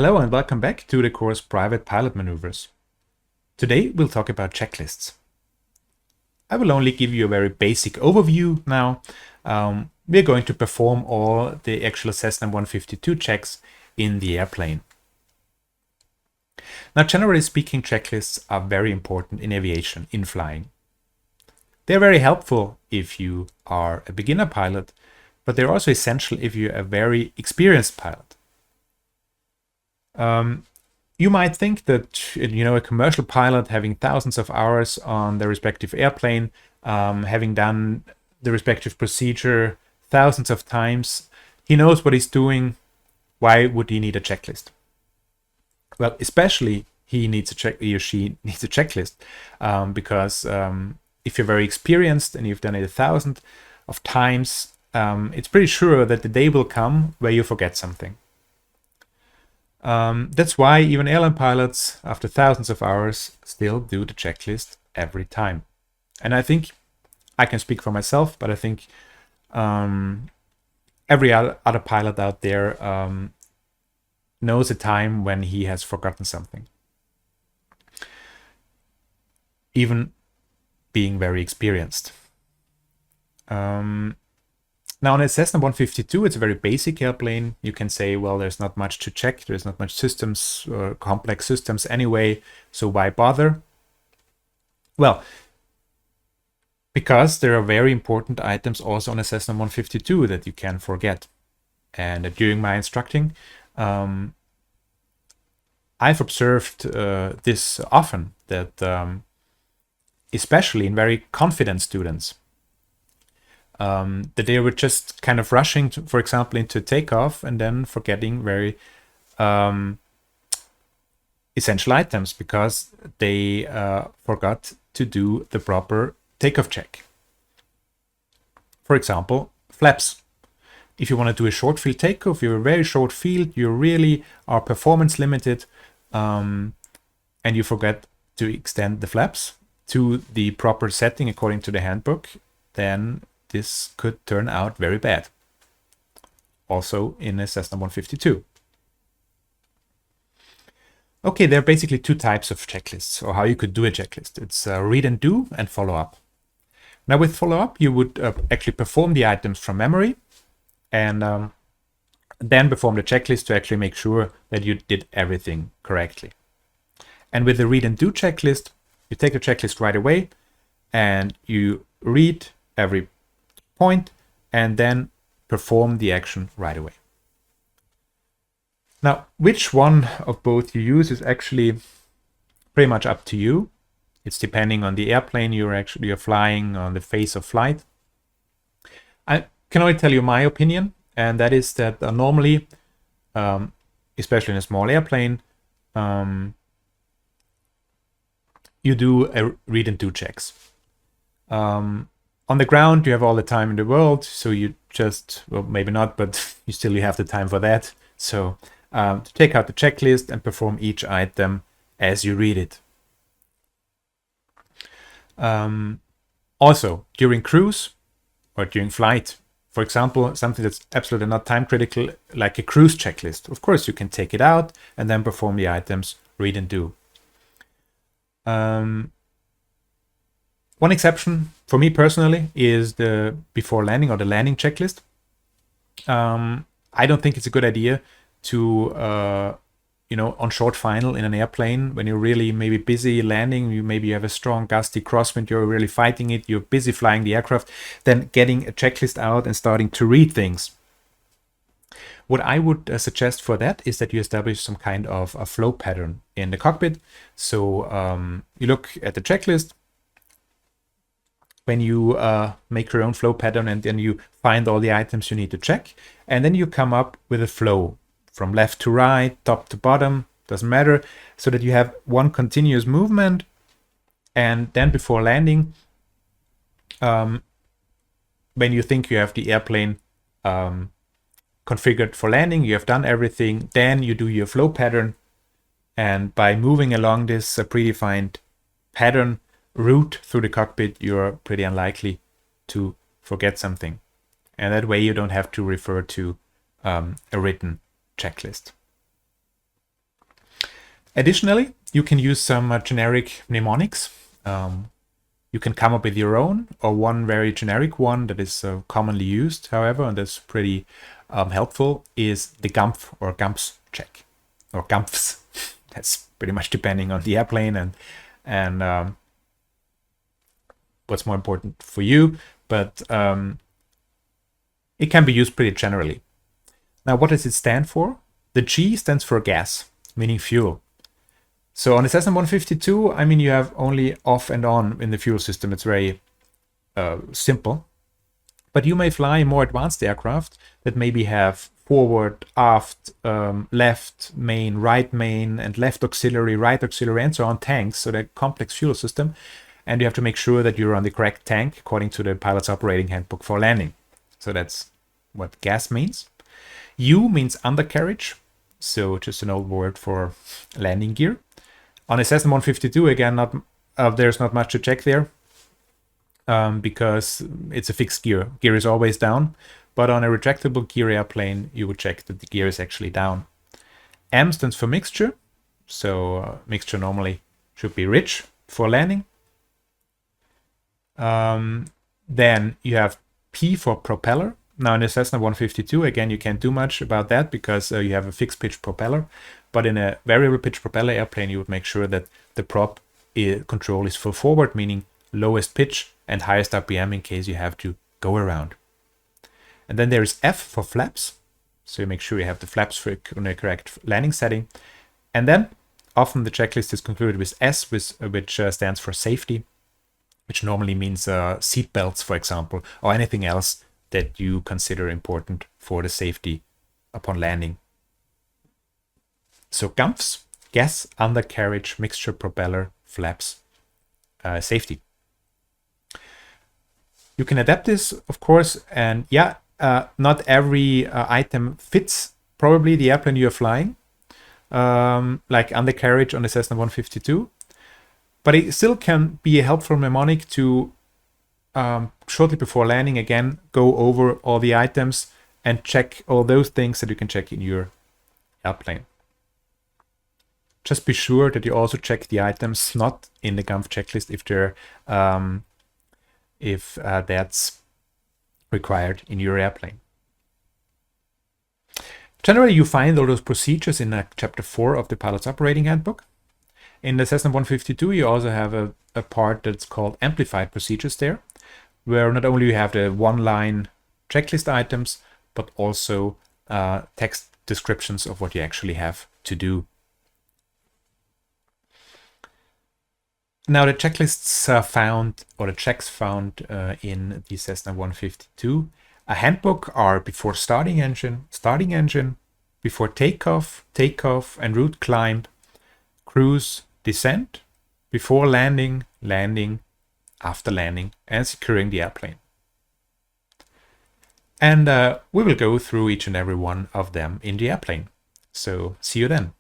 Hello and welcome back to the course Private Pilot Maneuvers. Today we'll talk about checklists. I will only give you a very basic overview now. We're going to perform all the actual Cessna 152 checks in the airplane. Now, generally speaking, checklists are very important in aviation, in flying. They're very helpful if you are a beginner pilot, but they're also essential if you're a very experienced pilot. You might think that a commercial pilot having thousands of hours on the respective airplane, having done the respective procedure thousands of times, he knows what he's doing. Why would he need a checklist? Well, especially he or she needs a checklist because if you're very experienced and you've done it 1,000 of times, it's pretty sure that the day will come where you forget something. That's why even airline pilots, after thousands of hours, still do the checklist every time. And I think I can speak for myself, but I think every other pilot out there knows a time when he has forgotten something, even being very experienced. Now, on a Cessna 152, it's a very basic airplane. You can say, well, there's not much to check. There's not much systems or complex systems anyway, so why bother? Well, because there are very important items also on a Cessna 152 that you can forget. And during my instructing, I've observed this often, that especially in very confident students, that they were just kind of rushing, for example, into takeoff and then forgetting very essential items because they forgot to do the proper takeoff check. For example, flaps. If you want to do a short field takeoff, you're a very short field, you really are performance limited, and you forget to extend the flaps to the proper setting according to the handbook, then this could turn out very bad. Also in a Cessna 152. Okay, there are basically two types of checklists, or how you could do a checklist. It's read and do and follow up. Now with follow up, you would actually perform the items from memory and then perform the checklist to actually make sure that you did everything correctly. And with the read and do checklist, you take the checklist right away and you read every point and then perform the action right away. Now, which one of both you use is actually pretty much up to you. It's depending on the airplane you're flying, on the phase of flight. I can only tell you my opinion, and that is that normally, especially in a small airplane, you do a read and do checks. On the ground, you have all the time in the world, so you just, well, maybe not, but you have the time for that. So to take out the checklist and perform each item as you read it. Also, during cruise or during flight, for example, something that's absolutely not time critical, like a cruise checklist. Of course, you can take it out and then perform the items, read and do. One exception for me personally is the before landing or the landing checklist. I don't think it's a good idea to, on short final in an airplane, when you're really maybe busy landing, maybe you have a strong gusty crosswind, you're really fighting it, you're busy flying the aircraft, then getting a checklist out and starting to read things. What I would suggest for that is that you establish some kind of a flow pattern in the cockpit. So you look at the checklist, when you make your own flow pattern, and then you find all the items you need to check, and then you come up with a flow from left to right, top to bottom, doesn't matter, so that you have one continuous movement. And then before landing, when you think you have the airplane configured for landing, you have done everything, then you do your flow pattern, and by moving along this predefined pattern route through the cockpit, you're pretty unlikely to forget something. And that way you don't have to refer to a written checklist. Additionally, you can use some generic mnemonics. You can come up with your own, or one very generic one that is commonly used, however, and that's pretty helpful, is the GUMF or GUMPS check, or GUMPS. That's pretty much depending on the airplane and what's more important for you, but it can be used pretty generally. Now, what does it stand for? The G stands for gas, meaning fuel. So on the Cessna 152, I mean, you have only off and on in the fuel system. It's very simple. But you may fly more advanced aircraft that maybe have forward, aft, left main, right main, and left auxiliary, right auxiliary, and so on tanks. So they're complex fuel system. And you have to make sure that you're on the correct tank according to the pilot's operating handbook for landing. So that's what gas means. U means undercarriage. So just an old word for landing gear. On a Cessna 152, again, there's not much to check there because it's a fixed gear. Gear is always down, but on a retractable gear airplane, you would check that the gear is actually down. M stands for mixture, so mixture normally should be rich for landing. Then you have P for propeller. Now in the Cessna 152, again, you can't do much about that because you have a fixed pitch propeller. But in a variable pitch propeller airplane, you would make sure that the prop control is full forward, meaning lowest pitch and highest RPM in case you have to go around. And then there is F for flaps. So you make sure you have the flaps in a correct landing setting. And then often the checklist is concluded with S, which stands for safety, which normally means seat belts, for example, or anything else that you consider important for the safety upon landing. So GUMPS, gas, undercarriage, mixture, propeller, flaps, safety. You can adapt this, of course, and yeah, not every item fits probably the airplane you're flying, like undercarriage on the Cessna 152, but it still can be a helpful mnemonic to shortly before landing, again, go over all the items and check all those things that you can check in your airplane. Just be sure that you also check the items not in the GUMF checklist if that's required in your airplane. Generally, you find all those procedures in chapter 4 of the pilot's operating handbook. In the Cessna 152, you also have a part that's called amplified procedures there, where not only you have the one-line checklist items, but also text descriptions of what you actually have to do. Now the checklists found, or the checks found in the Cessna 152, a handbook are before starting engine, before takeoff and route climb, cruise, descent, before landing, after landing, and securing the airplane. And we will go through each and every one of them in the airplane. So see you then.